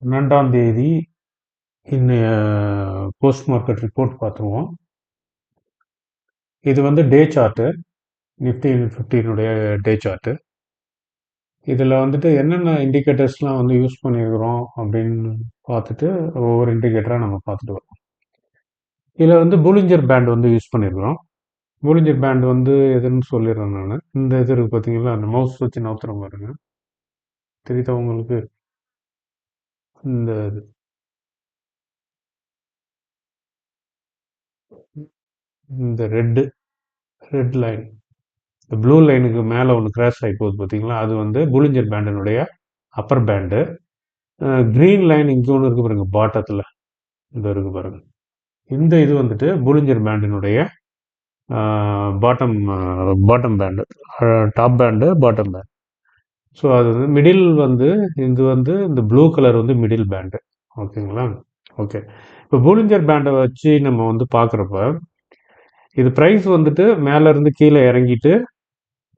12ஆம் தேதி இன்னைய போஸ்ட் மார்க்கெட் ரிப்போர்ட் பார்த்துருவோம். இது வந்து டே சார்ட்டு, நிஃப்டி 15 டே சார்ட்டு. இதில் வந்துட்டு என்னென்ன இண்டிகேட்டர்ஸ்லாம் வந்து யூஸ் பண்ணியிருக்கிறோம் அப்படின்னு பார்த்துட்டு ஒவ்வொரு இண்டிகேட்டராக நம்ம பார்த்துட்டு வரோம். இதில் வந்து பூலிஞ்சர் பேண்ட் வந்து யூஸ் பண்ணியிருக்கிறோம். பூலிஞ்சர் பேண்ட் வந்து எதுன்னு சொல்லிடுறேன் நான். இந்த இது இருக்குது பார்த்தீங்களா, அந்த மவுஸ் வச்சு நவுத்துற பாருங்க, தெரியுதா உங்களுக்கு? இந்த இந்த ரெட் லைன், இந்த ப்ளூ லைனுக்கு மேலே ஒன்று கிராஸ் ஆகி போகுது பார்த்தீங்களா, அது வந்து பூலிஞ்சர் பேண்டினுடைய அப்பர் பேண்டு. க்ரீன் லைன் இங்கே ஒன்று இருக்குது பாருங்க, பாட்டத்தில் இந்த இருக்குது பாருங்க. இந்த இது வந்துட்டு பூலிஞ்சர் பேண்டினுடைய bottom bottom band, top band, bottom band. So அது வந்து மிடில் வந்து இது வந்து இந்த ப்ளூ கலர் வந்து மிடில் பேண்டு. ஓகேங்களா? ஓகே. இப்போ பூலிஞ்சர் பேண்டை வச்சு நம்ம வந்து பார்க்குறப்ப இது ப்ரைஸ் வந்துட்டு மேலேருந்து கீழே இறங்கிட்டு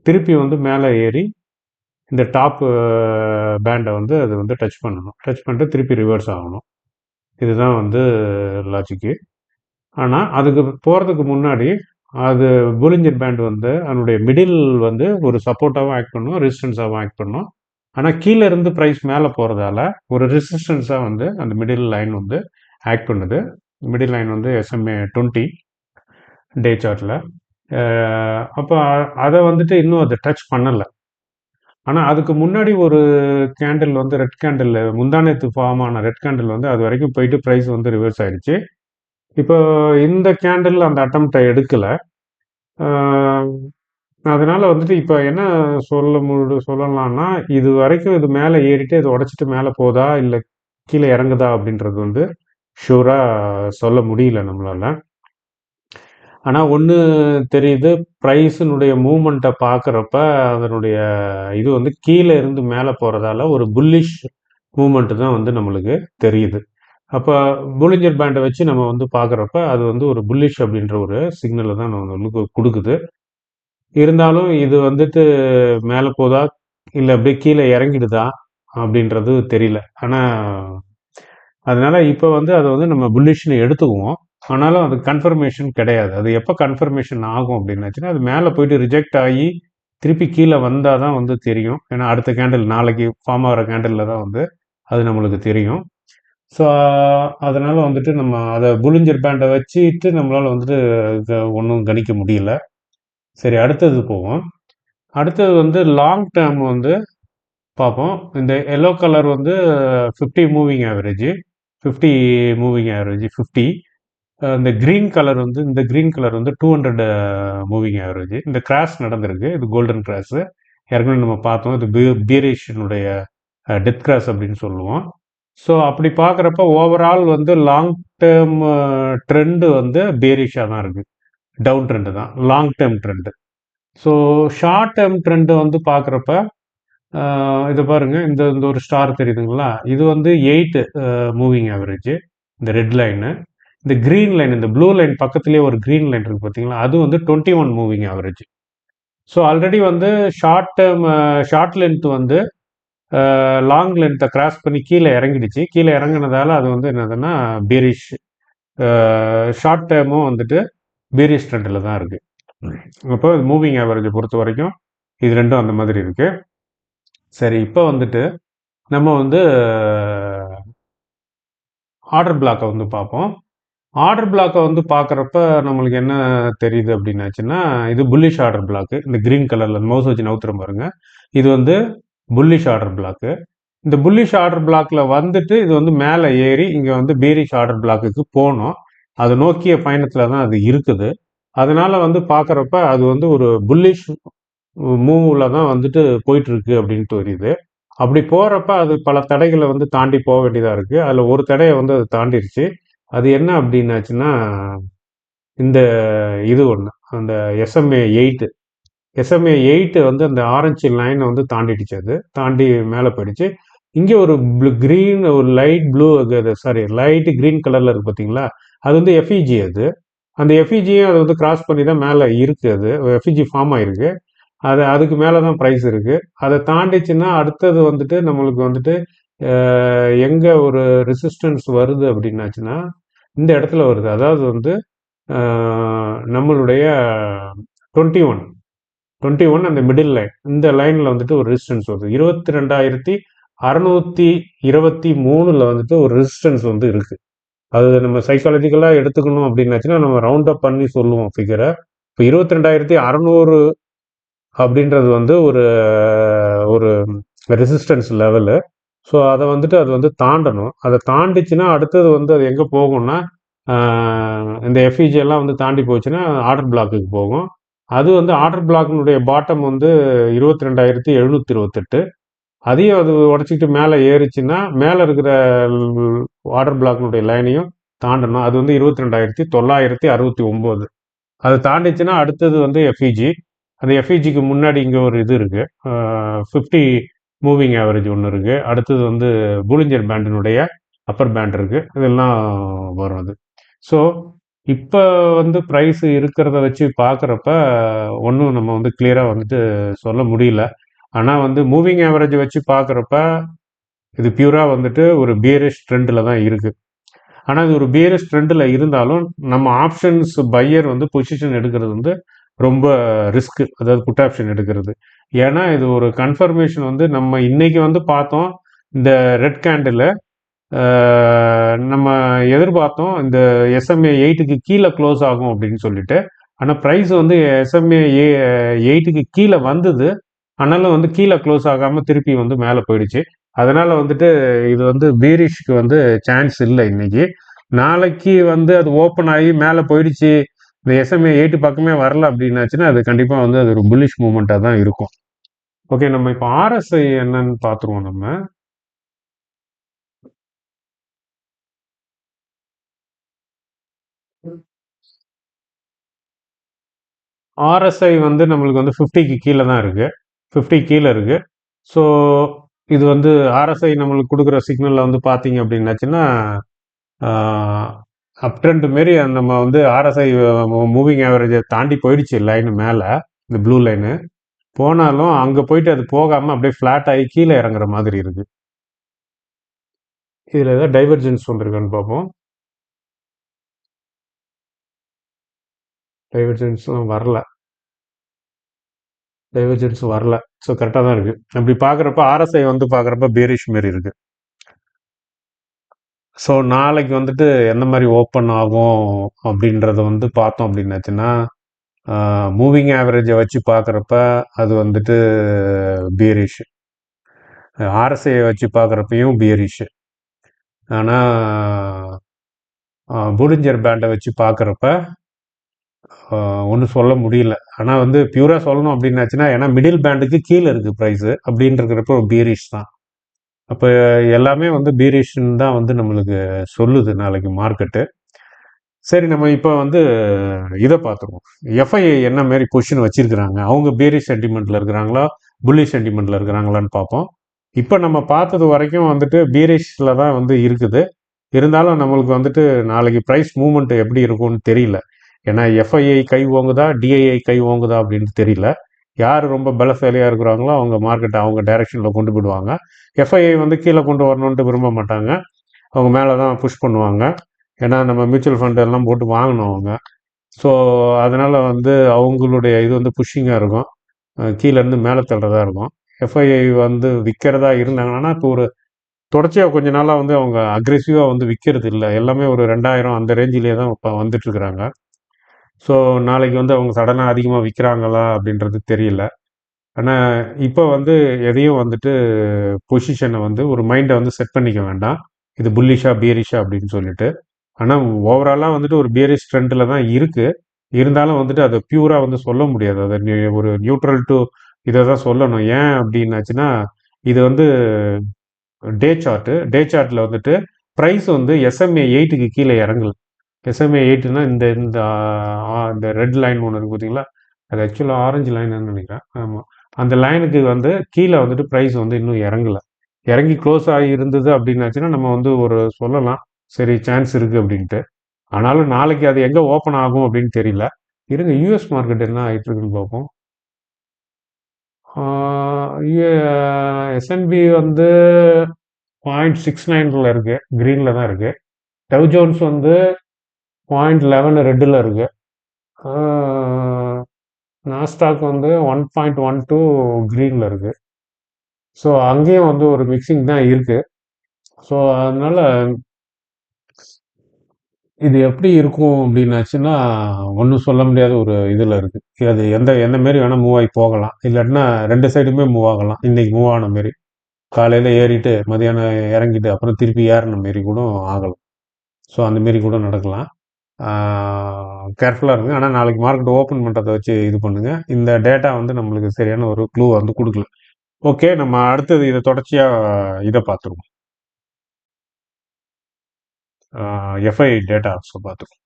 திருப்பி வந்து மேலே ஏறி இந்த டாப் பேண்டை வந்து அது வந்து டச் பண்ணணும். டச் பண்ணிட்டு திருப்பி ரிவர்ஸ் ஆகணும். இதுதான் வந்து லாஜிக்கு. ஆனால் அதுக்கு போகிறதுக்கு முன்னாடி அது பூலிஞ்சர் பேண்ட் வந்து அதனுடைய மிடில் வந்து ஒரு சப்போர்ட்டாகவும் ஆக்ட் பண்ணும், ரெசிஸ்டன்ஸாகவும் ஆக்ட் பண்ணும். ஆனால் கீழே இருந்து ப்ரைஸ் மேலே போகிறதால ஒரு ரெசிஸ்டன்ஸாக வந்து அந்த மிடில் லைன் வந்து ஆக்ட் பண்ணுது. மிடில் லைன் வந்து SMA 20 டே சார்ட்டில். அப்போ அதை வந்துட்டு இன்னும் அதை டச் பண்ணலை. ஆனால் அதுக்கு முன்னாடி ஒரு கேண்டில் வந்து ரெட் கேண்டில், முந்தானத்து ஃபார்ம் ஆன ரெட் கேண்டில் வந்து அது வரைக்கும் போயிட்டு ப்ரைஸ் வந்து ரிவர்ஸ் ஆயிடுச்சு. இப்போ இந்த கேண்டில் அந்த அட்டம்ப்டை எடுக்கலை. அதனால வந்துட்டு இப்போ என்ன சொல்லலாம்னா, இது வரைக்கும் இது மேலே ஏறிட்டு இது உடச்சிட்டு மேலே போதா இல்லை கீழே இறங்குதா அப்படின்றது வந்து ஷூராக சொல்ல முடியல நம்மளால. ஆனால் ஒன்று தெரியுது, ப்ரைஸினுடைய மூமெண்ட்டை பார்க்குறப்ப அதனுடைய இது வந்து கீழே இருந்து மேலே போகிறதால ஒரு புல்லிஷ் மூமெண்ட்டு தான் வந்து நம்மளுக்கு தெரியுது. அப்போ பூலிஞ்சர் பேண்டை வச்சு நம்ம வந்து பார்க்குறப்ப அது வந்து ஒரு புல்லிஷ் அப்படின்ற ஒரு சிக்னலை தான் நம்மளுக்கு கொடுக்குது. இருந்தாலும் இது வந்துட்டு மேலே போதா இல்லை அப்படியே கீழே இறங்கிடுதா அப்படின்றது தெரியல. ஆனால் அதனால இப்போ வந்து அதை வந்து நம்ம புல்லிஷ்னு எடுத்துக்குவோம். ஆனாலும் அது கன்ஃபர்மேஷன் கிடையாது. அது எப்போ கன்ஃபர்மேஷன் ஆகும் அப்படின்னாச்சுன்னா, அது மேலே போயிட்டு ரிஜெக்ட் ஆகி திருப்பி கீழே வந்தால் தான் வந்து தெரியும். ஏன்னா அடுத்த கேண்டில் நாளைக்கு ஃபார்ம் ஆகிற கேண்டிலில் தான் வந்து அது நம்மளுக்கு தெரியும். ஸோ அதனால் வந்துட்டு நம்ம அதை புலிஞ்சர் பேண்டை வச்சுட்டு நம்மளால் வந்துட்டு இதை ஒன்றும் கணிக்க முடியல. சரி, அடுத்தது போவோம். அடுத்தது வந்து லாங் டேர்ம் வந்து பார்ப்போம். இந்த எல்லோ கலர் வந்து 50 மூவிங் ஆவரேஜ், 50 மூவிங் ஆவரேஜ் 50. இந்த க்ரீன் கலர் வந்து 200 மூவிங் ஆவரேஜ். இந்த கிராஷ் நடந்திருக்கு, இது கோல்டன் கிராஷ். ஏற்கனவே நம்ம பார்த்தோம், இது பியரிஷனுடைய டெத் கிராஷ் அப்படின்னு சொல்லுவோம். ஸோ அப்படி பார்க்குறப்ப ஓவரால் வந்து லாங் டேர்ம் ட்ரெண்டு வந்து பேரிஷாக தான் இருக்குது. டவுன் ட்ரெண்டு தான் long term trend. So short term trend வந்து பார்க்குறப்ப இதை பாருங்க, இந்த இந்த ஒரு ஸ்டார் தெரியுதுங்களா, இது வந்து 8 மூவிங் ஆவரேஜ், இந்த ரெட் லைனு. இந்த க்ரீன் லைன், இந்த ப்ளூ லைன் பக்கத்துலேயே ஒரு க்ரீன் லைன் இருக்குது பார்த்தீங்களா, அது வந்து 21 மூவிங் ஆவரேஜ். ஸோ ஆல்ரெடி வந்து ஷார்ட் டேர்ம் ஷார்ட் லென்த் வந்து லாங் லென்த்தை கிராஸ் பண்ணி கீழே இறங்கிடுச்சு. கீழே இறங்குனதால அது வந்து என்னதுன்னா பீரிஷ். ஷார்ட் டேர்மும் வந்துட்டு பீரிஷ் ட்ரெண்டில் தான் இருக்குது. அப்போ மூவிங் ஆவரேஜை பொறுத்த வரைக்கும் இது ரெண்டும் அந்த மாதிரி இருக்குது. சரி, இப்போ வந்துட்டு நம்ம வந்து ஆர்டர் பிளாக்கை வந்து பார்ப்போம். ஆர்டர் பிளாக்கை வந்து பார்க்குறப்ப நம்மளுக்கு என்ன தெரியுது அப்படின்னாச்சுன்னா, இது புல்லிஷ் ஆர்டர் பிளாக்கு. இந்த க்ரீன் கலரில் மவுஸ் வச்சு நவுத்துற பாருங்க, இது வந்து புல்லிஷ் ஆர்டர் பிளாக்கு. இந்த புல்லிஷ் ஆர்டர் பிளாக்ல வந்துட்டு இது வந்து மேலே ஏறி இங்கே வந்து பீரிஷ் ஆர்டர் பிளாக்குக்கு போகணும். அதை நோக்கிய பயணத்தில் தான் அது இருக்குது. அதனால வந்து பார்க்குறப்ப அது வந்து ஒரு புல்லிஷ் மூவில் தான் வந்துட்டு போயிட்டு இருக்கு அப்படின்ட்டு தெரியுது. அப்படி போகிறப்ப அது பல தடைகளை வந்து தாண்டி போக வேண்டியதாக இருக்குது. அதில் ஒரு தடையை வந்து அது தாண்டிருச்சு. அது என்ன அப்படின்னாச்சுன்னா, இந்த இது ஒன்று, அந்த SMA 8 வந்து அந்த ஆரஞ்சு லைனை வந்து தாண்டிடுச்சு. அது தாண்டி மேலே போயிடுச்சு. இங்கே ஒரு க்ரீன், ஒரு light blue, sorry light green கலரில் இருக்குது பார்த்தீங்களா, அது வந்து எஃப்இஜி. அது அந்த எஃப்இஜியும் அது வந்து கிராஸ் பண்ணி தான் மேலே இருக்குது. அது எஃப்இஜி ஃபார்ம் ஆகிருக்கு. அதுக்கு மேலே தான் ப்ரைஸ் இருக்குது. அதை தாண்டிச்சுன்னா அடுத்தது வந்துட்டு நம்மளுக்கு வந்துட்டு எங்கே ஒரு ரெசிஸ்டன்ஸ் வருது அப்படின்னாச்சுன்னா இந்த இடத்துல வருது. அதாவது வந்து நம்மளுடைய 21 21 அந்த மிடில் லைன், இந்த லைனில் வந்துட்டு ஒரு ரெசிஸ்டன்ஸ் வருது. 22,623 வந்துட்டு ஒரு ரெசிஸ்டன்ஸ் வந்து இருக்கு. அது நம்ம சைக்காலஜிக்கலாக எடுத்துக்கணும் அப்படின்னாச்சுன்னா நம்ம ரவுண்ட் அப் பண்ணி சொல்லுவோம் ஃபிகரை. இப்போ 22,600 அப்படின்றது வந்து ஒரு ஒரு ரெசிஸ்டன்ஸ் லெவலு. ஸோ அதை வந்துட்டு அது வந்து தாண்டணும். அதை தாண்டிச்சுன்னா அடுத்தது வந்து அது எங்கே போகும்னா இந்த எஃப்இஜி எல்லாம் வந்து தாண்டி போச்சுன்னா ஆர்டர் பிளாக்குக்கு போகும். அது வந்து ஆர்டர் பிளாக்கினுடைய பாட்டம் வந்து 22,728. அதையும் அது உடச்சிக்கிட்டு மேலே ஏறிச்சுன்னா மேலே இருக்கிற ஆர்டர் பிளாக்கினுடைய லைனையும் தாண்டணும். அது வந்து 22,969. அது தாண்டிச்சுன்னா அடுத்தது வந்து எஃப்இஜி. அந்த எஃப்இஜிக்கு முன்னாடி இங்கே ஒரு இது இருக்குது, 50 மூவிங் ஆவரேஜ் ஒன்று இருக்குது. அடுத்தது வந்து பூலிஞ்சர் பேண்டினுடைய அப்பர் பேண்ட் இருக்குது. இதெல்லாம் வரும் அது. ஸோ இப்போ வந்து ப்ரைஸ் இருக்கிறத வச்சு பார்க்குறப்ப ஒன்றும் நம்ம வந்து கிளியராக வந்துட்டு சொல்ல முடியல. ஆனால் வந்து மூவிங் ஆவரேஜ் வச்சு பார்க்குறப்ப இது பியூராக வந்துட்டு ஒரு பியரிஷ் ட்ரெண்டில் தான் இருக்குது. ஆனால் இது ஒரு பியரிஷ் ட்ரெண்டில் இருந்தாலும் நம்ம ஆப்ஷன்ஸ் பையர் வந்து பொசிஷன் எடுக்கிறது வந்து ரொம்ப ரிஸ்க்கு, அதாவது புட் ஆப்ஷன் எடுக்கிறது. ஏன்னா இது ஒரு கன்ஃபர்மேஷன் வந்து நம்ம இன்னைக்கு வந்து பார்த்தோம். இந்த ரெட் கேண்டில் நம்ம எதிர்பார்த்தோம் இந்த எஸ்எம்ஏ 8க்கு கீழே க்ளோஸ் ஆகும் அப்படின்னு சொல்லிட்டு. ஆனால் ப்ரைஸ் வந்து எஸ்எம்ஏ 8க்கு கீழே வந்தது. ஆனாலும் வந்து கீழே க்ளோஸ் ஆகாமல் திருப்பி வந்து மேலே போயிடுச்சு. அதனால வந்துட்டு இது வந்து பீரிஷ்க்கு வந்து சான்ஸ் இல்லை இன்னைக்கு. நாளைக்கு வந்து அது ஓப்பன் ஆகி மேலே போயிடுச்சு, இந்த எஸ்எம்ஏ 8 பக்கமே வரல அப்படின்னாச்சுன்னா அது கண்டிப்பாக வந்து அது ஒரு புல்லிஷ் மூமெண்ட்டாக தான் இருக்கும். ஓகே, நம்ம இப்போ ஆர்எஸ்ஐ என்னன்னு பார்த்துருவோம். நம்ம ஆர்எஸ்ஐ வந்து நம்மளுக்கு வந்து 50க்கு கீழே தான் இருக்குது, 50 கீழே இருக்குது. ஸோ இது வந்து ஆர்எஸ்ஐ நம்மளுக்கு கொடுக்குற சிக்னலில் வந்து பார்த்தீங்க அப்படின்னாச்சுன்னா அப் ட்ரெண்ட் மாரி நம்ம வந்து ஆர்எஸ்ஐ மூவிங் ஆவரேஜை தாண்டி போயிடுச்சு லைனு மேலே, இந்த ப்ளூ லைனு. போனாலும் அங்கே போயிட்டு அது போகாமல் அப்படியே ஃப்ளாட் ஆகி கீழே இறங்குற மாதிரி இருக்குது. இதில் ஏதாவது டைவர்ஜென்ஸ் வந்திருக்கான்னு பார்ப்போம். டைவர்ஜென்ஸும் வரல, டைவர்ஜென்ஸும் வரல. ஸோ கரெக்டாக தான் இருக்குது. அப்படி பார்க்குறப்ப ஆர்எஸ்ஐ வந்து பார்க்குறப்ப பேரிஷ் மாரி இருக்குது. ஸோ நாளைக்கு வந்துட்டு எந்த மாதிரி ஓப்பன் ஆகும் அப்படின்றத வந்து பார்த்தோம் அப்படின்னாச்சுன்னா மூவிங் ஆவரேஜை வச்சு பார்க்குறப்ப அது வந்துட்டு பியரிஷ், ஆர்எஸ்ஐயை வச்சு பார்க்குறப்பையும் பியரிஷ். ஆனால் பூலிஞ்சர் பேண்டை வச்சு பார்க்குறப்ப ஒன்றும் சொல்ல முடியல. ஆனால் வந்து பியூராக சொல்லணும் அப்படின்னாச்சுன்னா ஏன்னா மிடில் பேண்டுக்கு கீழே இருக்குது ப்ரைஸு அப்படின்னு இருக்கிறப்ப ஒரு பியரிஷ் தான். அப்போ எல்லாமே வந்து பீரிஷ்ன்னு தான் வந்து நம்மளுக்கு சொல்லுது நாளைக்கு மார்க்கெட்டு. சரி, நம்ம இப்போ வந்து இதை பார்த்துருவோம். எஃப்ஐஐ என்ன மாரி பொசிஷன் வச்சிருக்கிறாங்க, அவங்க பீரிஷ் சென்டிமெண்ட்டில் இருக்கிறாங்களா புல்லிஷ் சென்டிமெண்ட்டில் இருக்கிறாங்களான்னு பார்ப்போம். இப்போ நம்ம பார்த்தது வரைக்கும் வந்துட்டு பீரிஷில் தான் வந்து இருக்குது. இருந்தாலும் நம்மளுக்கு வந்துட்டு நாளைக்கு ப்ரைஸ் மூவ்மெண்ட் எப்படி இருக்கும்னு தெரியல. ஏன்னா எஃப்ஐஐ கை ஓங்குதா டிஐஐ கை ஓங்குதா அப்படின்னு தெரியல. யார் ரொம்ப பலசாலியாக இருக்கிறாங்களோ அவங்க மார்க்கெட்டை அவங்க டைரெக்ஷனில் கொண்டு போயிடுவாங்க. எஃப்ஐஐ வந்து கீழே கொண்டு வரணுன்ட்டு விரும்ப மாட்டாங்க, அவங்க மேலே தான் புஷ் பண்ணுவாங்க. ஏன்னா நம்ம மியூச்சுவல் ஃபண்ட் எல்லாம் போட்டு வாங்கினோம் அவங்க. ஸோ அதனால் வந்து அவங்களுடைய இது வந்து புஷ்ஷிங்காக இருக்கும், கீழேருந்து மேலே தள்ளுறதா இருக்கும். எஃப்ஐஐ வந்து விற்கிறதா இருந்தாங்கன்னா இப்போ ஒரு தொடர்ச்சியாக கொஞ்ச நாளாக வந்து அவங்க அக்ரெசிவாக வந்து விற்கிறது இல்லை. எல்லாமே ஒரு 2000 அந்த ரேஞ்சிலே தான் இப்போ வந்துட்டுருக்குறாங்க. ஸோ நாளைக்கு வந்து அவங்க சடனாக அதிகமாக விற்கிறாங்களா அப்படின்றது தெரியல. ஆனால் இப்போ வந்து எதையும் வந்துட்டு பொசிஷனை வந்து ஒரு மைண்டை வந்து செட் பண்ணிக்க வேண்டாம், இது புல்லிஷா பியரிஷா அப்படின்னு சொல்லிட்டு. ஆனால் ஓவராலாக வந்துட்டு ஒரு பியரிஷ் ட்ரெண்டில் தான் இருக்குது. இருந்தாலும் வந்துட்டு அதை பியூராக வந்து சொல்ல முடியாது. அதை ஒரு நியூட்ரல் டு இதை தான் சொல்லணும். ஏன் அப்படின்னாச்சுன்னா இது வந்து டே சார்ட்டில் வந்துட்டு ப்ரைஸ் வந்து எஸ்எம்ஏ 8க்கு கீழே இறங்கல. எஸ்எம்ஏ 8னா இந்த இந்த இந்த ரெட் லைன் ஒன்று இருக்குது பார்த்தீங்களா, அது ஆக்சுவலாக ஆரஞ்சு லைன்னு நினைக்கிறேன். ஆமாம், அந்த லைனுக்கு வந்து கீழே வந்துட்டு ப்ரைஸ் வந்து இன்னும் இறங்கலை. இறங்கி க்ளோஸ் ஆகி இருந்தது அப்படின்னாச்சுன்னா நம்ம வந்து ஒரு சொல்லலாம், சரி சான்ஸ் இருக்குது அப்படின்ட்டு. ஆனாலும் நாளைக்கு அது எங்கே ஓப்பன் ஆகும் அப்படின்னு தெரியல. இருங்க, யூஎஸ் மார்க்கெட் என்ன ஆகிட்டு இருக்குன்னு பார்ப்போம். எஸ்என்பி வந்து 0.69 இருக்கு, கிரீன்ல தான் இருக்கு. டவ் ஜோன்ஸ் வந்து 0.11 ரெட்டில் இருக்கு. நாஸ்டாக் வந்து 1.12 கிரீன்ல இருக்கு. ஸோ அங்கேயும் வந்து ஒரு மிக்சிங் தான் இருக்கு. ஸோ அதனால இது எப்படி இருக்கும் அப்படின்னாச்சுன்னா ஒன்றும் சொல்ல முடியாத ஒரு இதில் இருக்கு. அது எந்த எந்த மாரி வேணால் மூவ் ஆகி போகலாம். இல்லாட்டினா ரெண்டு சைடுமே மூவ் ஆகலாம். இன்னைக்கு மூவ் ஆன மாரி காலையில் ஏறிட்டு மதியானம் இறங்கிட்டு அப்புறம் திருப்பி ஏறின மாரி கூட ஆகலாம். ஸோ அந்த மாரி கூட நடக்கலாம். கேர்ஃபுல்லாக இருங்க. ஆனால் நாளைக்கு மார்க்கெட் ஓப்பன் பண்ணுறதை வச்சு இது பண்ணுங்கள். இந்த டேட்டா வந்து நம்மளுக்கு சரியான ஒரு க்ளூ வந்து கொடுக்கல. ஓகே, நம்ம அடுத்தது இதை தொடர்ச்சியாக இதை பார்த்துருவோம். எஃப்ஐ டேட்டாஸை பார்த்துருவோம்.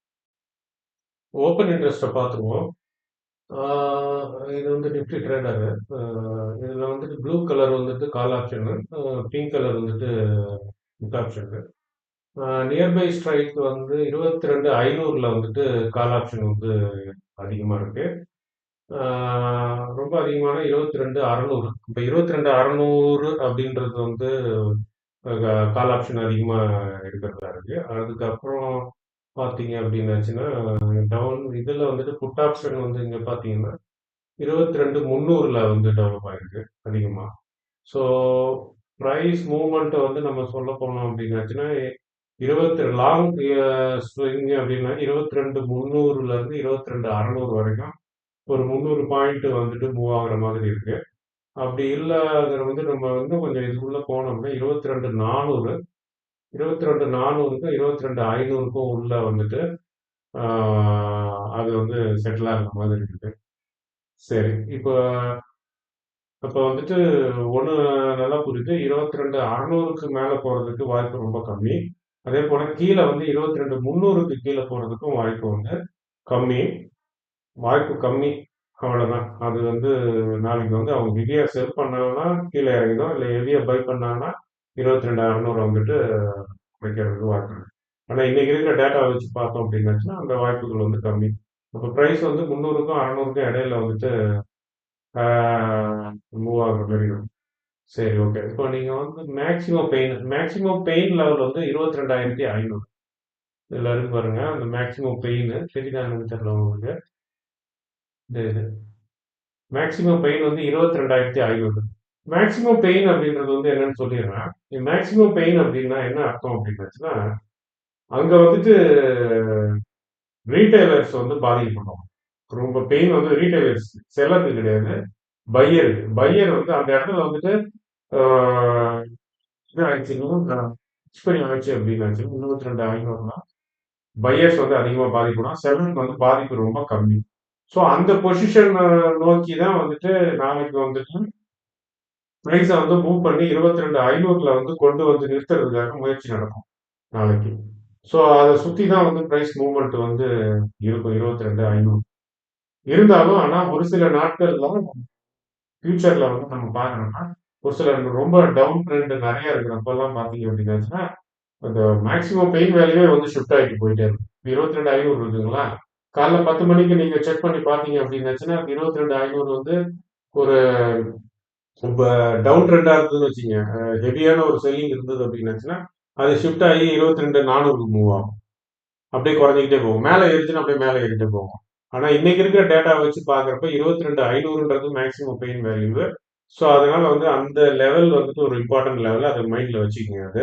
ஓப்பன் இன்ட்ரெஸ்ட்டை பார்த்துருவோம். இது வந்து நிஃப்டி ட்ரேடரு. இதில் வந்துட்டு ப்ளூ கலர் வந்துட்டு கால் ஆப்ஷனு, பிங்க் கலர் வந்துட்டு புட் ஆப்ஷனு. நியர்பை ஸ்ட்ரைக் வந்து 22,500 வந்துட்டு கால் ஆப்ஷன் வந்து அதிகமாக இருக்கு. ரொம்ப அதிகமான 22,600. இப்போ 22,600 அப்படின்றது வந்து கால் ஆப்ஷன் அதிகமாக இருக்கிறதா இருக்கு. அதுக்கப்புறம் பார்த்தீங்க அப்படின்னாச்சுன்னா டவுன் இதில் வந்துட்டு புட் ஆப்ஷன் வந்து இங்கே பார்த்தீங்கன்னா 22,300 வந்து டெவலப் ஆயிருக்கு அதிகமாக. ஸோ ப்ரைஸ் மூவ்மெண்ட்டை வந்து நம்ம சொல்ல போனோம் அப்படின்னாச்சுன்னா 22 லாங் ஸ்விங் அப்படின்னா 22,300லேருந்து 22,600 வரைக்கும் ஒரு 300 பாயிண்ட் வந்துட்டு மூவ் ஆகுற மாதிரி இருக்கு. அப்படி இல்லை அதை வந்து நம்ம வந்து கொஞ்சம் இதுக்குள்ள போனோம்னா 22,400, 22,400க்கும் 22,500க்கும் உள்ள வந்துட்டு அது வந்து செட்டில் ஆகுற மாதிரி இருக்கு. சரி, இப்போ இப்போ வந்துட்டு ஒன்று நல்லா புரியுது. 22,600க்கு மேலே போகிறதுக்கு வாய்ப்பு ரொம்ப கம்மி. அதே போல் கீழே வந்து 22,300க்கு கீழே போகிறதுக்கும் வாய்ப்பு வந்து கம்மி. வாய்ப்பு கம்மி, அவ்வளோதான். அது வந்து நாளைக்கு வந்து அவங்க ஹெவியாக செல் பண்ணாங்கன்னா கீழே இறங்கிடும். இல்லை ஹெவியாக பை பண்ணாங்கன்னா 22,600 வந்துட்டு வைக்கிறதுக்கு வாய்ப்பு இருக்கு. ஆனால் இன்னைக்கு இருக்கிற டேட்டாவை வச்சு பார்த்தோம் அப்படின்னாச்சுன்னா அந்த வாய்ப்புகள் வந்து கம்மி. அப்போ ப்ரைஸ் வந்து 300க்கும் 600க்கும் இடையில வந்துட்டு மூவ் ஆகுற மாதிரி இருக்கும். சரி, ஓகே. இப்போ நீங்க வந்து மேக்ஸிமம் பெயின் லெவல் வந்து 22,500. இதுல இருக்கு பாருங்க, அந்த மேக்ஸிமம் பெயின் தெரியுதா எனக்கு தெரியல உங்களுக்கு. இது மேக்ஸிமம் பெயின் வந்து 22,500. மேக்ஸிமம் பெயின் அப்படின்றது வந்து என்னன்னு சொல்லிடுறேன். மேக்ஸிமம் பெயின் அப்படின்னா என்ன அர்த்தம் அப்படின்னாச்சுன்னா அங்க வந்துட்டு ரீட்டைலர்ஸ் வந்து பாதிக்கப்படுவாங்க. ரொம்ப பெயின் வந்து ரீட்டைலர்ஸ், செல்லருக்கு கிடையாது, பையருக்கு. பையர் வந்து அந்த இடத்துல வந்துட்டு ஆஹ், இது ஆயிடுச்சுன்னா எக்ஸ்பைரி ஆயிடுச்சு அப்படின்னாச்சு 22,500னா பையர்ஸ் வந்து அதிகமாக பாதிப்படும், செல்லருக்கு வந்து பாதிப்பு ரொம்ப கம்மி. ஸோ அந்த பொசிஷன் நோக்கி தான் வந்துட்டு நாளைக்கு வந்துட்டு ப்ரைஸை வந்து மூவ் பண்ணி 22,500ல வந்து கொண்டு வந்து நிறுத்துறதுக்காக முயற்சி நடக்கும் நாளைக்கு. ஸோ அதை சுற்றி தான் வந்து ப்ரைஸ் மூவ்மெண்ட் வந்து இருக்கும் 22,500. இருந்தாலும் ஆனால் ஒரு சில நாட்கள்ல ஃபியூச்சர்ல வந்து நம்ம பார்க்கணும்னா ஒரு சில ரொம்ப டவுன் ட்ரெண்ட் நிறைய இருக்கிறப்பெல்லாம் பார்த்தீங்க அப்படின்னாச்சுன்னா அந்த மேக்ஸிமம் பெயின் வேல்யூவே வந்து ஷிஃப்ட் ஆகிட்டு போயிட்டே இருக்கும். 22,500 இருக்குங்களா, காலைல 10 மணிக்கு நீங்க செக் பண்ணி பார்த்தீங்க அப்படின்னாச்சுன்னா 22,500 வந்து ஒரு இப்ப டவுன் ட்ரெண்டா இருந்ததுன்னு வச்சுங்க, ஹெவியான ஒரு செல்லிங் இருந்தது அப்படின்னாச்சுன்னா அது ஷிஃப்ட் ஆகி 22,400க்கு மூவ் ஆகும். அப்படியே குறைஞ்சிக்கிட்டே போகும். மேலே ஏறிச்சுன்னா அப்படியே மேலே ஏறிட்டே போகும். ஆனா இன்னைக்கு இருக்கிற டேட்டா வச்சு பார்க்குறப்ப 22,500ன்றது மேக்ஸிமம் பெயின் வேல்யூ. ஸோ அதனால வந்து அந்த லெவல் வந்துட்டு ஒரு இம்பார்ட்டன்ட் லெவல், அதை மைண்ட்ல வச்சுக்கோங்க. அது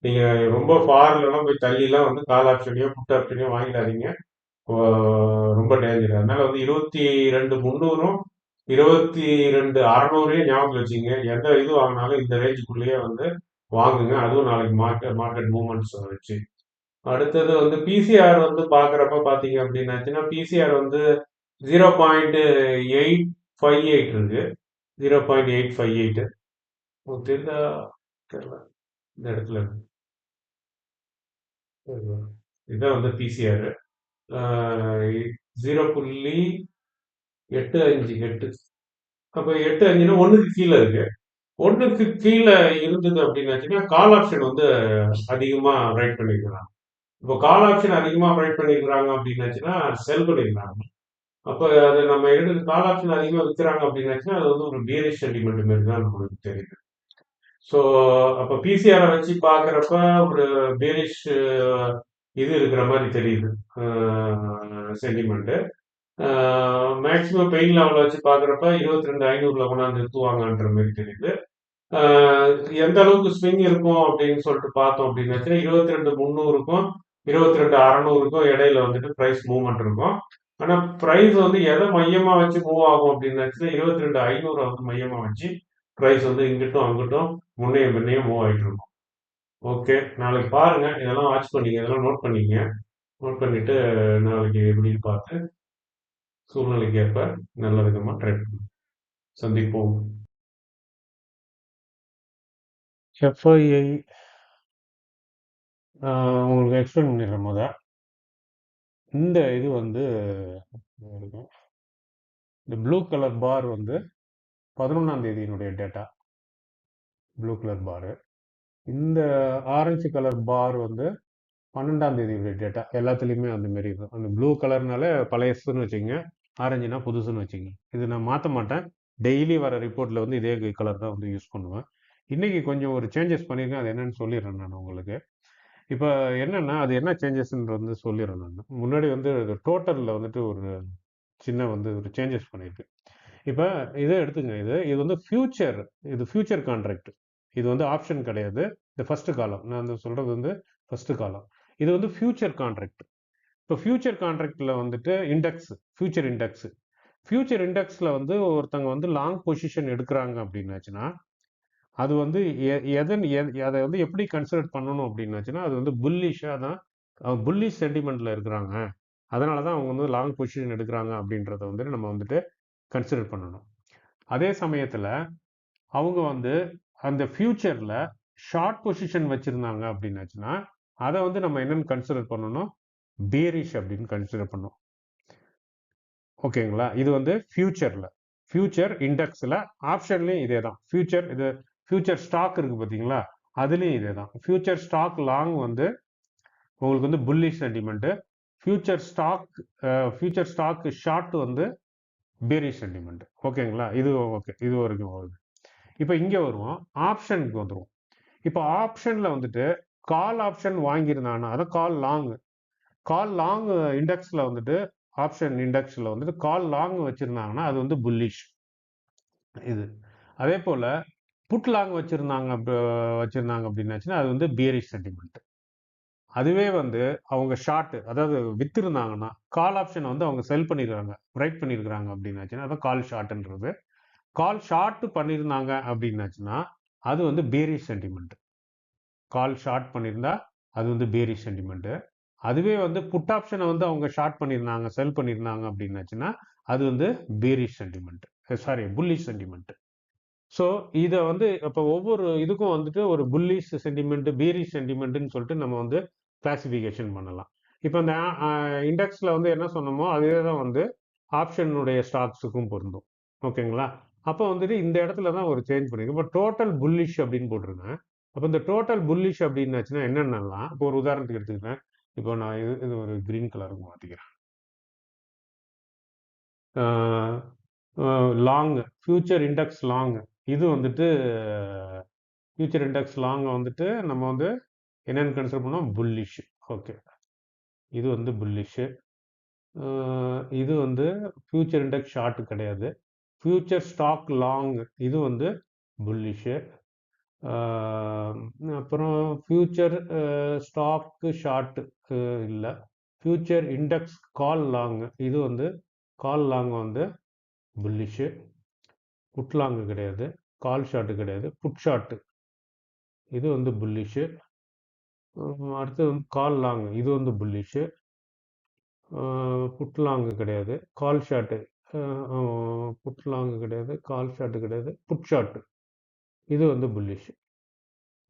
நீங்க ரொம்ப ஃபார்லாம் போய் தள்ளிலாம் வந்து கால் ஆப்ஷனையோ புட் ஆப்ஷனையோ வாங்கிடாதீங்க. ரொம்ப டேஞ்சர். அதனால வந்து 22,300ம் 22,600யும் ஞாபகம் வச்சுங்க. எந்த இது வாங்கினாலும் இந்த ரேஞ்சுக்குள்ளேயே வந்து வாங்குங்க. அதுவும் நாளைக்கு மார்க்கெட் மார்க்கெட் மூவ்மெண்ட்ஸ் வச்சு. அடுத்தது வந்து பிசிஆர் வந்து பார்க்குறப்ப பார்த்தீங்க அப்படின்னாச்சுன்னா பிசிஆர் வந்து 0.858 இருக்கு. 0.858 உங்களுக்கு தெரியுதா? தெரியல, இந்த இடத்துல இருக்கு. இதுதான் வந்து பிசிஆர் 0.858. அப்போ 8.5னா ஒன்றுக்கு கீழே இருக்கு. ஒன்றுக்கு கீழே இருந்தது அப்படின்னாச்சுன்னா கால் ஆப்ஷன் வந்து அதிகமாக ரைட் பண்ணியிருக்கிறாங்க. இப்போ கால் ஆப்ஷன் அதிகமாக ரைட் பண்ணியிருக்கிறாங்க அப்படின்னாச்சுன்னா செல் பண்ணியிருக்கிறாங்க. அப்ப அது நம்ம எடுத்து கால் ஆப்ஷன் அதிகமா விற்கிறாங்க அப்படின்னாச்சுன்னா அது வந்து ஒரு பியரிஷ் சென்டிமெண்ட் மாதிரி தான் நம்மளுக்கு தெரியுது. ஸோ அப்போ பிசிஆரை வச்சு பார்க்குறப்ப ஒரு பேரிஷ் இது இருக்கிற மாதிரி தெரியுது சென்டிமெண்ட்டு. மேக்ஸிமம் பெயின் லெவலை வச்சு பார்க்குறப்ப 22,500ல கொண்டாந்து நிறுத்துவாங்கன்ற மாதிரி தெரியுது. ஆஹ் எந்த அளவுக்கு ஸ்விங் இருக்கும் அப்படின்னு சொல்லிட்டு பார்த்தோம் அப்படின்னாச்சுன்னா 22,300க்கும் 22,600க்கும் இடையில வந்துட்டு பிரைஸ் மூவ்மெண்ட் இருக்கும். ஆனா பிரைஸ் வந்து எதை மையமா வச்சு மூவ் ஆகும் அப்படின்னாச்சுன்னா 22,500 வந்து மையமா வச்சு பிரைஸ் வந்து இங்கிட்டும் அங்கிட்டும் முன்னையும் பின்னையும் மூவ் ஆயிட்டு இருக்கும். ஓகே, நாளைக்கு பாருங்க, இதெல்லாம் வாட்ச் பண்ணிக்க, இதெல்லாம் நோட் பண்ணிக்க. நோட் பண்ணிட்டு நாளைக்கு எப்படின்னு பார்த்து சூழ்நிலைக்கு ஏற்ப நல்ல விதமா ட்ரை பண்ணுங்க. சந்திப்போம். எஃப்ஐஐ உங்களுக்கு எக்ஸ்பிளைன் பண்ணிடுறேன் முத. இந்த இது வந்து இந்த ப்ளூ கலர் பார் வந்து 11ஆம் தேதியினுடைய டேட்டா. ப்ளூ கலர் பாரு. இந்த ஆரஞ்சு கலர் பார் வந்து 12ஆம் தேதியுடைய டேட்டா. எல்லாத்துலேயுமே அந்த மாரி இருக்கும். அந்த ப்ளூ கலர்னால பழையசுன்னு வச்சுக்கோங்க, ஆரஞ்சுனா புதுசுன்னு வச்சுக்கோங்க. இது நான் மாற்ற மாட்டேன். டெய்லி வர ரிப்போர்ட்டில் வந்து இதே கலர் தான் வந்து யூஸ் பண்ணுவேன். இன்னைக்கு கொஞ்சம் ஒரு சேஞ்சஸ் பண்ணியிருக்கேன். அது என்னன்னு சொல்லிடுறேன் நான் உங்களுக்கு. இப்போ என்னன்னா அது என்ன சேஞ்சஸ்ன்றது வந்து சொல்லிடுறேன் நான். முன்னாடி வந்து டோட்டலில் வந்துட்டு ஒரு சின்ன வந்து ஒரு சேஞ்சஸ் பண்ணியிருக்கு. இப்போ இதை எடுத்துங்க. இது வந்து ஃபியூச்சர். இது ஃபியூச்சர் கான்ட்ராக்ட். இது வந்து ஆப்ஷன் கிடையாது. இந்த ஃபர்ஸ்ட் காலம் நான் வந்து சொல்றது வந்து ஃபர்ஸ்ட் காலம். இது வந்து ஃபியூச்சர் கான்ட்ராக்ட். இப்போ ஃபியூச்சர் கான்ட்ராக்ட்ல வந்துட்டு இண்டெக்ஸ், ஃபியூச்சர் இண்டெக்ஸ். ஃபியூச்சர் இண்டெக்ஸ்ல வந்து ஒருத்தங்க வந்து லாங் பொசிஷன் எடுக்கிறாங்க அப்படின்னாச்சுன்னா அது வந்து அதை வந்து எப்படி கன்சிடர் பண்ணணும் அப்படின்னாச்சுன்னா அது வந்து புல்லிஷாக தான், புல்லிஷ் சென்டிமெண்ட்ல இருக்கிறாங்க, அதனால தான் அவங்க வந்து லாங் பொசிஷன் எடுக்கிறாங்க அப்படின்றத வந்துட்டு நம்ம வந்துட்டு கன்சிடர் பண்ணணும். அதே சமயத்தில் அவங்க வந்து அந்த ஃபியூச்சரில் ஷார்ட் பொசிஷன் வச்சுருந்தாங்க அப்படின்னாச்சுன்னா அதை வந்து நம்ம என்னென்னு கன்சிடர் பண்ணணும், பேரிஷ் அப்படின்னு கன்சிடர் பண்ணணும். ஓகேங்களா? இது வந்து ஃபியூச்சரில், ஃபியூச்சர் இண்டெக்ஸில். ஆப்ஷன்லேயும் இதே தான். ஃபியூச்சர் இது ஃபியூச்சர் ஸ்டாக் இருக்குது பார்த்தீங்களா, அதுலேயும் இதே தான். ஃபியூச்சர் ஸ்டாக் லாங் வந்து உங்களுக்கு வந்து bullish sentiment. Future stock future stock short வந்து பேரிஷ் சென்டிமெண்ட். ஓகேங்களா? இது ஓகே, இது வரைக்கும் வருது. இப்போ இங்கே வருவோம், ஆப்ஷனுக்கு வந்துடும். இப்போ ஆப்ஷனில் வந்துட்டு கால் ஆப்ஷன் வாங்கியிருந்தாங்கன்னா அதை கால் லாங் இண்டெக்ஸில் வந்துட்டு ஆப்ஷன் இண்டெக்ஸில் வந்துட்டு கால் லாங் வச்சுருந்தாங்கன்னா அது வந்து புல்லிஷ் இது. அதே போல் புட் லாங் வச்சுருந்தாங்க அப்படின்னாச்சுன்னா அது வந்து பேரிஷ் சென்டிமெண்ட். அதுவே வந்து அவங்க ஷார்ட், அதாவது வித்திருந்தாங்கன்னா கால் ஆப்ஷன் வந்து அவங்க செல் பண்ணிடுறாங்க, ரைட் பண்ணியிருக்கிறாங்க அப்படின்னாச்சுன்னா அதான் கால் ஷார்ட்ன்றது. கால் ஷார்ட் பண்ணியிருந்தாங்க அப்படின்னாச்சுன்னா அது வந்து பேரிஷ் சென்டிமெண்ட். கால் ஷார்ட் பண்ணியிருந்தா அது வந்து பேரிஷ் சென்டிமெண்ட். அதுவே வந்து புட் ஆப்ஷனை வந்து அவங்க ஷார்ட் பண்ணியிருந்தாங்க, செல் பண்ணியிருந்தாங்க அப்படின்னாச்சுன்னா அது வந்து bearish sentiment, sorry bullish sentiment. So இதை வந்து இப்போ ஒவ்வொரு இதுக்கும் வந்துட்டு ஒரு புல்லிஷ் சென்டிமெண்ட், பேரிஷ் சென்டிமெண்ட்னு சொல்லிட்டு நம்ம வந்து கிளாசிஃபிகேஷன் பண்ணலாம். இப்போ இந்த இண்டெக்ஸில் வந்து என்ன சொன்னோமோ அதே தான் வந்து ஆப்ஷனுடைய ஸ்டாக்ஸுக்கும் பொருந்தும். ஓகேங்களா? அப்போ வந்துட்டு இந்த இடத்துல தான் ஒரு சேஞ்ச் பண்ணிருக்கு. இப்போ டோட்டல் புல்லிஷ் அப்படின்னு போட்டிருக்கேன். அப்போ இந்த டோட்டல் புல்லிஷ் அப்படின்னாச்சுன்னா என்னென்னலாம், இப்போ ஒரு உதாரணத்துக்கு எடுத்துக்கிறேன். இப்போ நான் இது ஒரு கிரீன் கலருக்கு மாற்றிக்கிறேன். லாங் ஃபியூச்சர் இண்டெக்ஸ் லாங், இது வந்துட்டு ஃபியூச்சர் இண்டெக்ஸ் லாங் வந்துட்டு நம்ம வந்து என்னென்னு கன்சிடர் பண்ணோம், புல்லிஷ். ஓகே, இது வந்து புல்லிஷு. இது வந்து ஃபியூச்சர் இண்டெக்ஸ் ஷார்ட் கிடையாது. ஃபியூச்சர் ஸ்டாக் லாங் இது வந்து புல்லிஷு. அப்புறம் ஃபியூச்சர் ஸ்டாக்கு ஷார்ட் இல்லை. ஃபியூச்சர் இண்டெக்ஸ் கால் லாங் இது வந்து கால் லாங் வந்து புல்லிஷு. புட் லாங் கிடையாது, கால் ஷார்ட் கிடையாது, புட் ஷார்ட் இது வந்து புல்லிஷு. அடுத்து வந்து கால் லாங் இது வந்து புல்லிஷு. புட் லாங் கிடையாது, கால் ஷார்ட்டு. புட் லாங் கிடையாது, கால் ஷார்ட் கிடையாது, புட் ஷார்ட் இது வந்து புல்லிஷ்.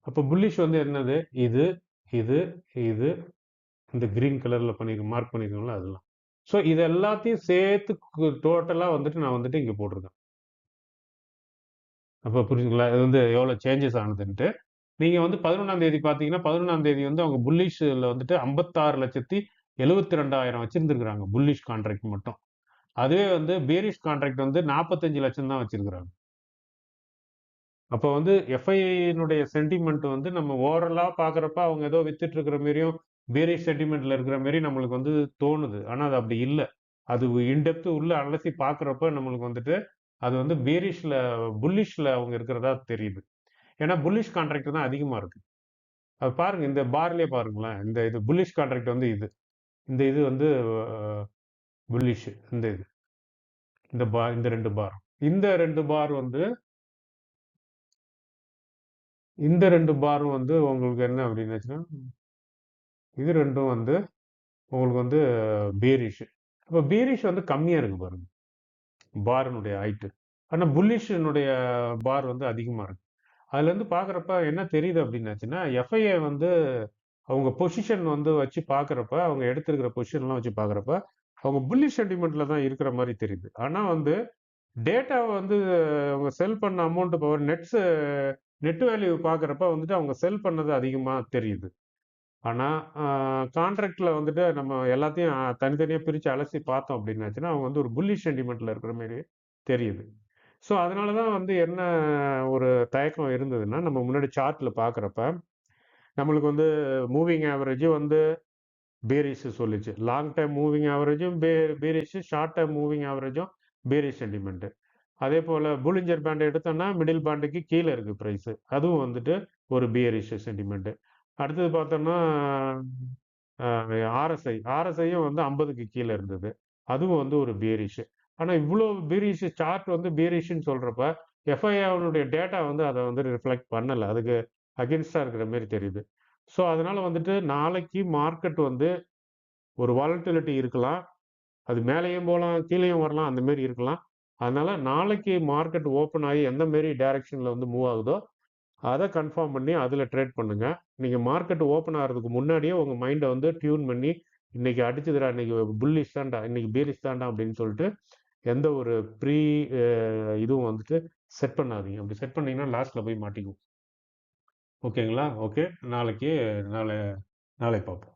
அப்போ புல்லிஷ் வந்து என்னது, இது இது இது இந்த கிரீன் கலரில் மார்க் பண்ணியிருக்கோங்களா அதெல்லாம். ஸோ இது எல்லாத்தையும் சேர்த்து டோட்டலாக வந்துட்டு நான் வந்துட்டு இங்கே போட்டிருக்கேன். அப்போ புரிஞ்சுங்களா, இது வந்து எவ்வளோ சேஞ்சஸ் ஆனதுன்ட்டு. நீங்கள் வந்து 11ஆம் தேதி பார்த்தீங்கன்னா 11ஆம் தேதி வந்து அவங்க புல்லிஷில் வந்துட்டு 56,72,000 வச்சிருந்துருக்குறாங்க புல்லிஷ் கான்ட்ராக்ட் மட்டும். அதுவே வந்து பேரிஷ் கான்ட்ராக்ட் வந்து 45 லட்சம் தான் வச்சிருக்கிறாங்க. அப்போ வந்து எஃப்ஐனுடைய சென்டிமெண்ட் வந்து நம்ம ஓவரலா பார்க்குறப்ப அவங்க ஏதோ வித்துட்டு இருக்கிற மாரியும், பேரிஷ் சென்டிமெண்ட்ல இருக்கிற மாரி நம்மளுக்கு வந்து தோணுது. ஆனா அது அப்படி இல்ல. அது இன்டெப்த் உள்ள அலசி பார்க்குறப்ப நம்மளுக்கு வந்துட்டு, அது வந்து புல்லிஷ்ல அவங்க இருக்கிறதா தெரியுது. ஏன்னா புல்லிஷ் கான்ட்ராக்ட் தான் அதிகமா இருக்கு. அது பாருங்க இந்த பார்லயே பாருங்களேன். இந்த இது புல்லிஷ் கான்ட்ராக்ட் வந்து இது. இந்த இது வந்து அ புல்லிஷ் இந்த இது. இந்த 2 பார். இந்த 2 பார் வந்து இந்த 2 பாரும் வந்து உங்களுக்கு என்ன அப்படின்னுச்சுன்னா, இது 2ம் வந்து உங்களுக்கு வந்து பீரிஷ். அப்ப பீரிஷ் வந்து கம்மியா இருக்கு பாருங்க. பாரினுடைய ஹைட். ஆனா புல்லிஷ்னுடைய பார் வந்து அதிகமா இருக்கு. அதுலேருந்து பார்க்குறப்ப என்ன தெரியுது அப்படின்னாச்சுன்னா, எஃப்ஐஏ வந்து அவங்க பொசிஷன் வந்து வச்சு பார்க்குறப்ப, அவங்க எடுத்திருக்கிற பொசிஷன்லாம் வச்சு பார்க்குறப்ப, அவங்க புல்லிஷ் சென்டிமெண்ட்ல தான் இருக்கிற மாரி தெரியுது. ஆனா வந்து டேட்டாவ வந்து அவங்க செல் பண்ண அமௌண்ட் பவர் நெட் வேல்யூ பார்க்குறப்ப வந்துட்டு அவங்க செல் பண்ணது அதிகமா தெரியுது. ஆனா, அ கான்ட்ராக்ட்ல வந்துட்டு நம்ம எல்லாத்தையும் தனித்தனியா பிரிச்சு அலசி பார்த்தோம் அப்படின்னாச்சுன்னா, அவங்க வந்து ஒரு புல்லிஷ் சென்டிமெண்ட்ல இருக்கிற மாரி தெரியுது. ஸோ, அதனால தான் வந்து என்ன ஒரு தயக்கம் இருந்ததுன்னா, நம்ம முன்னாடி சார்ட்ல பார்க்குறப்ப, நம்மளுக்கு வந்து மூவிங் ஆவரேஜ் வந்து பேரிஷ் சொல்லுச்சு. லாங் டெர்ம் மூவிங் ஆவரேஜும் பேரிஷ், ஷார்ட் டெர்ம் மூவிங் ஆவரேஜும் பேரிஷ் சென்டிமெண்ட். அதேபோல போலிஞ்சர் பேண்ட் எடுத்தோம்னா, மிடில் பேண்டுக்கு கீழ இருக்கு பிரைஸ். அதுவும் வந்துட்டு ஒரு பியரிஷ் சென்டிமெண்ட். அடுத்தது பார்த்தோம்னா, அ ஆர்எஸ்ஐயும் வந்து 50க்கு கீழ இருந்தது. அதுவும் வந்து ஒரு பியரிஷ். ஆனா இவ்ளோ பீரிஷ் சார்ட் வந்து பீரிஷ்ன்னு சொல்றப்ப, எஃப்ஐஆனுடைய டேட்டா வந்து அத வந்து ரிஃப்ளெக்ட் பண்ணல. அதுக்கு அகைன்ஸ்ட்டா இருக்கிற மாரி தெரியுது. ஸோ, அதனால வந்துட்டு நாளைக்கு மார்க்கெட் வந்து ஒரு வாலட்டிலிட்டி இருக்கலாம். அது மேலேயும் போலாம், கீழயும் வரலாம். அந்த மாரி இருக்கலாம். அதனால நாளைக்கு மார்க்கெட் ஓப்பன் ஆகி எந்த மாரி டைரக்ஷன்ல வந்து மூவ் ஆகுதோ, அத கன்ஃபார்ம் பண்ணி அதுல ட்ரேட் பண்ணுங்க. நீங்க மார்க்கெட் ஓப்பன் ஆகுறதுக்கு முன்னாடியே உங்க மைண்ட வந்து டியூன் பண்ணி, இன்னைக்கு அடிச்சுதுடா, இன்னைக்கு புல்லிஷ் தான்டா, இன்னைக்கு பேரிஷ் தான்டா அப்படின்னு சொல்லிட்டு, எந்த ஒரு ப்ரீ அ இதுவும் வந்துட்டு செட் பண்ணாதீங்க. அப்படி செட் பண்ணீங்கன்னா லாஸ்ட்ல போய் மாட்டிக்குவோம். ஓகேங்களா? ஓகே. நாளைக்கு நாளை நாளை பார்ப்போம்.